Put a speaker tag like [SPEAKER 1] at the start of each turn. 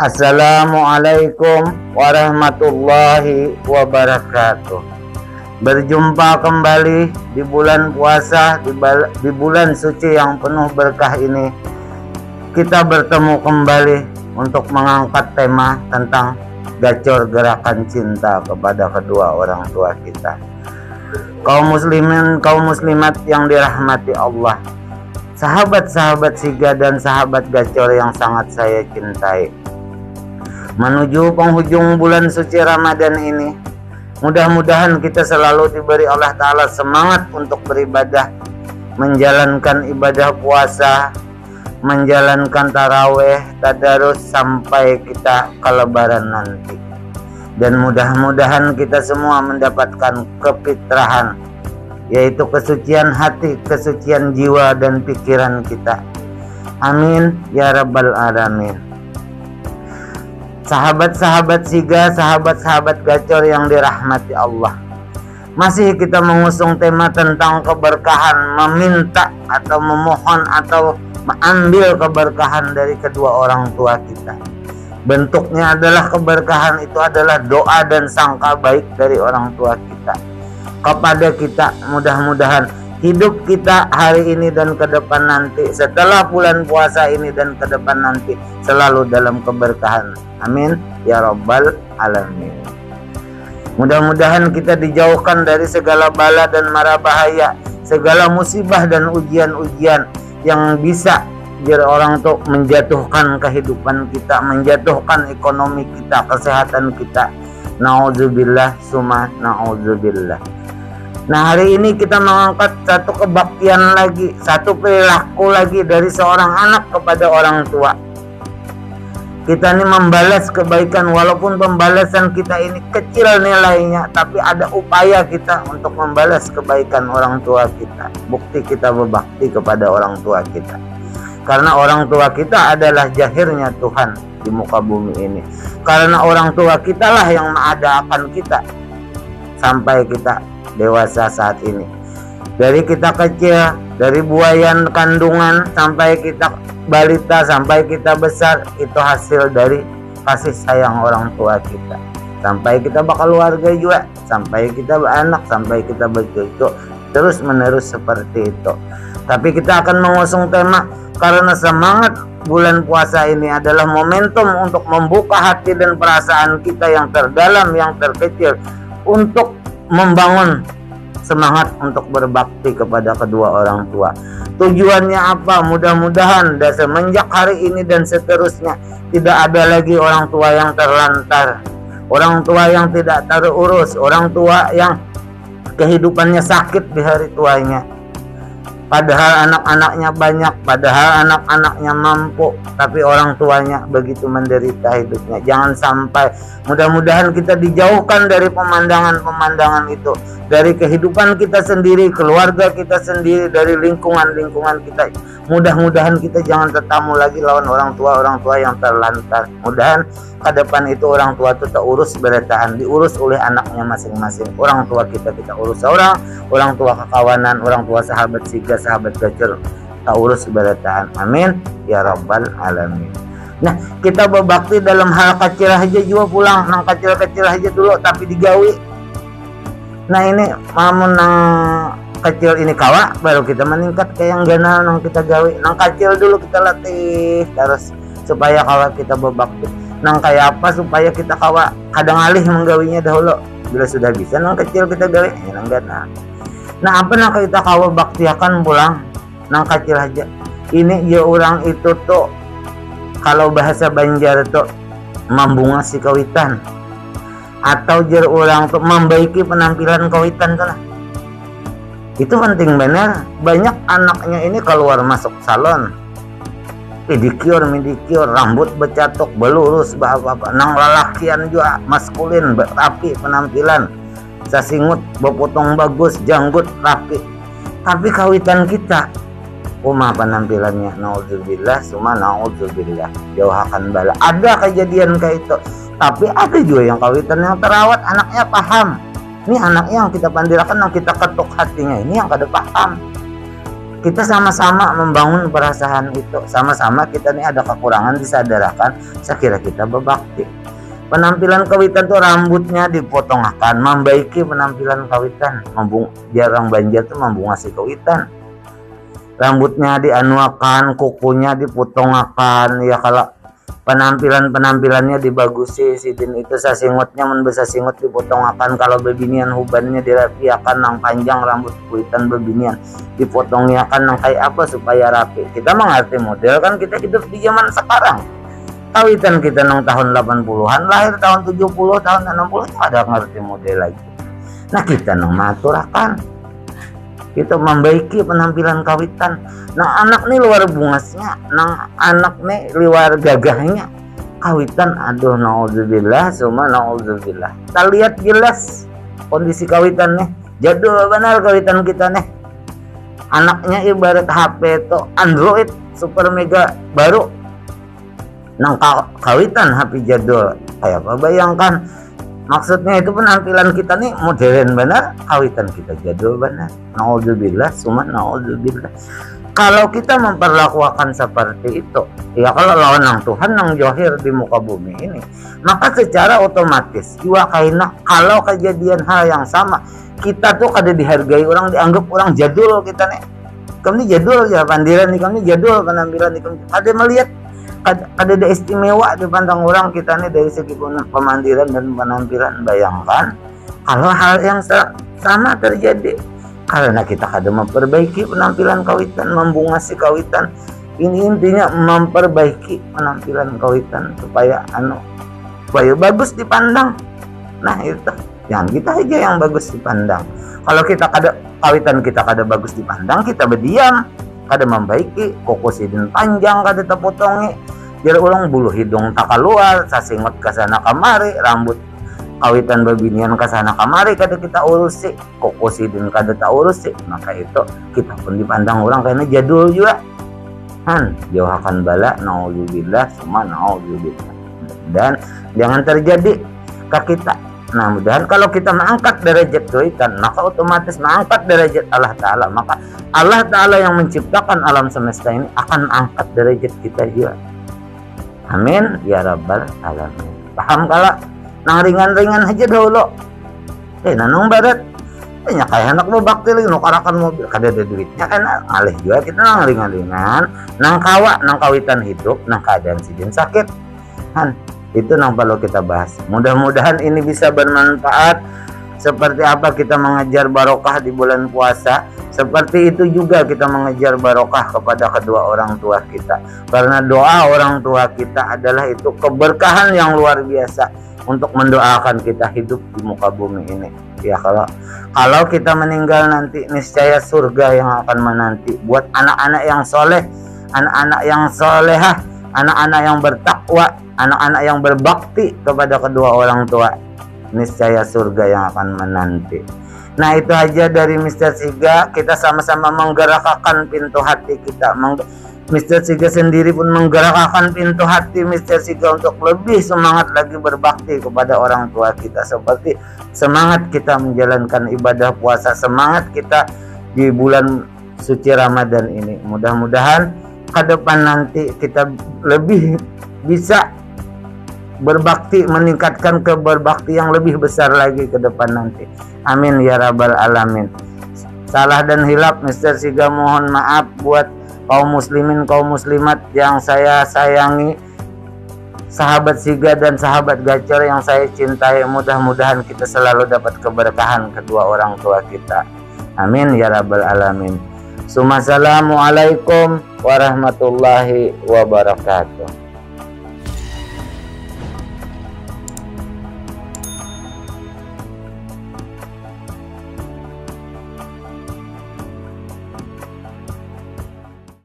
[SPEAKER 1] Assalamualaikum warahmatullahi wabarakatuh. Berjumpa kembali di bulan puasa, di bulan suci yang penuh berkah ini. Kita bertemu kembali untuk mengangkat tema tentang gacor gerakan cinta kepada kedua orang tua kita. Kaum muslimin, kaum muslimat yang dirahmati Allah, sahabat-sahabat Siga dan sahabat gacor yang sangat saya cintai. Menuju penghujung bulan suci Ramadan ini, mudah-mudahan kita selalu diberi Allah Ta'ala semangat untuk beribadah, menjalankan ibadah puasa, menjalankan taraweh, tadarus sampai kita ke lebaran nanti. Dan mudah-mudahan kita semua mendapatkan kefitrahan, yaitu kesucian hati, kesucian jiwa dan pikiran kita. Amin ya rabbal alamin. Sahabat-sahabat Siga, sahabat-sahabat gacor yang dirahmati Allah, masih kita mengusung tema tentang keberkahan, meminta atau memohon atau mengambil keberkahan dari kedua orang tua kita. Bentuknya adalah keberkahan itu adalah doa dan sangka baik dari orang tua kita kepada kita. Mudah-mudahan hidup kita hari ini dan ke depan nanti, setelah bulan puasa ini dan ke depan nanti, selalu dalam keberkahan. Amin ya rabbal alamin. Mudah-mudahan kita dijauhkan dari segala bala dan mara bahaya, segala musibah dan ujian-ujian yang bisa biar orang tuh menjatuhkan kehidupan kita, menjatuhkan ekonomi kita, kesehatan kita. Nauzubillah summa nauzubillah. Nah, hari ini kita mengangkat satu kebaktian lagi, satu perilaku lagi dari seorang anak kepada orang tua. Kita ini membalas kebaikan, walaupun pembalasan kita ini kecil nilainya, tapi ada upaya kita untuk membalas kebaikan orang tua kita. Bukti kita berbakti kepada orang tua kita, karena orang tua kita adalah jahirnya Tuhan di muka bumi ini. Karena orang tua kita lah yang mengadakan kita sampai kita dewasa saat ini. Dari kita kecil, dari buayan kandungan sampai kita balita, sampai kita besar, itu hasil dari kasih sayang orang tua kita. Sampai kita berkeluarga juga, sampai kita beranak, sampai kita bercucu, terus menerus seperti itu. Tapi kita akan mengusung tema karena semangat bulan puasa ini adalah momentum untuk membuka hati dan perasaan kita yang terdalam, yang terkecil, untuk membangun semangat untuk berbakti kepada kedua orang tua. Tujuannya apa? Mudah-mudahan dan semenjak hari ini dan seterusnya tidak ada lagi orang tua yang terlantar, orang tua yang tidak terurus, orang tua yang kehidupannya sakit di hari tuanya. Padahal anak-anaknya banyak, padahal anak-anaknya mampu, tapi orang tuanya begitu menderita hidupnya. Jangan sampai, mudah-mudahan kita dijauhkan dari pemandangan-pemandangan itu, dari kehidupan kita sendiri, keluarga kita sendiri, dari lingkungan-lingkungan kita. Mudah-mudahan kita jangan tertamu lagi lawan orang tua yang terlantar. Mudahan ke depan itu orang tua itu terurus berataan, diurus oleh anaknya masing-masing. Orang tua kita urus orang tua kekawanan, orang tua sahabat Siga, sahabat gacor, tak urus berataan. Amin ya rabbal alamin. Nah, kita berbakti dalam hal kecil aja juga pulang, nang kecil-kecil aja dulu tapi digawi. Nah, ini mamun nang kecil ini kawa, baru kita meningkat ke yang ganal nang kita gawi. Nang kecil dulu kita latih terus supaya kawa kita berbakti. Nang kayak apa supaya kita kawa kadang alih menggawinya dahulu. Bila sudah bisa nang kecil kita gawi, nang ganal. Nah, apa nang kita kawa baktiakan pulang nang kecil aja. Ini ya orang itu tuh kalau bahasa Banjar tuh membunga si kawitan, atau jer orang tuh membaiki penampilan kawitan tuh lah. Itu penting benar. Banyak anaknya ini keluar masuk salon, pedicure, medicure, rambut becatok, belurus, apa-apa. Nang lalakian juga maskulin, rapi penampilan, sasingut, bepotong bagus, janggut rapi. Tapi kawitan kita, penampilannya, nauzubillah, summa nauzubillah, jauhakan bala. Ada kejadian kayak itu. Tapi ada juga yang kawitan yang terawat, anaknya paham. Ini anaknya yang kita pandirakan, yang kita ketuk hatinya, ini yang kada paham. kita sama-sama membangun perasaan itu. Sama-sama kita nih ada kekurangan disadarkan, sekira kita berbakti. Penampilan kawitan tuh rambutnya dipotong akan, membaiki penampilan kawitan. Jarang banjir tuh membungasi kawitan. Rambutnya dianuakan, kukunya dipotong akan. Ya kalau penampilannya dibagusi, sidin itu sasingutnya membesar singut dipotong akan. Kalau bebinian hubannya dirapiakan, nang panjang rambut kawitan bebinian dipotongnya akan, nang kayak apa supaya rapi. Kita mengerti model kan, kita hidup di zaman sekarang. Kawitan kita nang tahun 80-an, lahir tahun 70, tahun 60 ada ngerti model lagi. Nah kita nang maturakan, kita membaiki penampilan kawitan. Nah anak nih luar bungasnya, nang anak nih luar gagahnya. Kawitan aduh naudzubillah, summa naudzubillah. Kita lihat jelas kondisi kawitan nih, jadul benar kawitan kita nih. Anaknya ibarat HP itu Android super mega baru. Nang kawitan HP jadul, kayak apa bayangkan. Maksudnya itu penampilan kita nih modern benar, kawitan kita jadul benar. Naudzubillah, summa naudzubillah. Kalau kita memperlakukan seperti itu, ya kalau lawan nang Tuhan nang johir di muka bumi ini, maka secara otomatis jiwa kaina kalau kejadian hal yang sama, kita tuh kada dihargai orang, dianggap orang jadul kita nih. Kami jadul ya pandiran nih, kami jadul penampilan nih, ada melihat ada istimewa dipandang orang kita nih dari segi pemandiran dan penampilan. Bayangkan kalau hal yang sama terjadi karena kita kadang memperbaiki penampilan kawitan, membungasi kawitan. Ini intinya memperbaiki penampilan kawitan supaya bagus dipandang. Nah itu jangan kita aja yang bagus dipandang. Kalau kita kawitan kita kada bagus dipandang, kita berdiam, kada membaiki, kuku sidin panjang kada terpotongi, jadi ulang bulu hidung tak keluar, sasingot kesana kamari, rambut kawitan babinian kesana kamari kada kita urusi, kuku sidin kada tak urusi. Maka itu kita pun dipandang orang karena jadul juga. Jauhakan bala, naudzubillah, summa naudzubillah. Dan jangan terjadi ke kita. Nah mudahan kalau kita mengangkat derajat kawitan, maka otomatis mengangkat derajat Allah Ta'ala. Maka Allah Ta'ala yang menciptakan alam semesta ini akan angkat derajat kita juga. Amin ya rabbal alamin. Paham kalau nang ringan-ringan aja dahulu. Nanong barat nya kayak anak mau bakti lagi nukarakan mobil kada ada duitnya kan alih juga kita nang ringan-ringan, nang kawitan hidup, nang keadaan sidin sakit. Itu yang perlu kita bahas. Mudah-mudahan ini bisa bermanfaat. Seperti apa kita mengejar barokah di bulan puasa, seperti itu juga kita mengejar barokah kepada kedua orang tua kita. Karena doa orang tua kita adalah itu keberkahan yang luar biasa untuk mendoakan kita hidup di muka bumi ini. Ya kalau kita meninggal nanti, niscaya surga yang akan menanti buat anak-anak yang soleh, anak-anak yang solehah, anak-anak yang bertakwa, anak-anak yang berbakti kepada kedua orang tua. Niscaya surga yang akan menanti. Nah itu aja dari Mr. Siga. Kita sama-sama menggerakkan pintu hati kita. Mr. Siga sendiri pun menggerakkan pintu hati Mr. Siga untuk lebih semangat lagi berbakti kepada orang tua kita. Seperti semangat kita menjalankan ibadah puasa, semangat kita di bulan suci Ramadan ini. Mudah-mudahan ke depan nanti kita lebih bisa berbakti, meningkatkan keberbakti yang lebih besar lagi ke depan nanti. Amin ya rabbal alamin. Salah dan hilap Mr. Siga mohon maaf buat kaum muslimin, kaum muslimat yang saya sayangi, sahabat Siga dan sahabat Gacor yang saya cintai. Mudah-mudahan kita selalu dapat keberkahan kedua orang tua kita. Amin ya rabbal alamin. Assalamualaikum warahmatullahi wabarakatuh.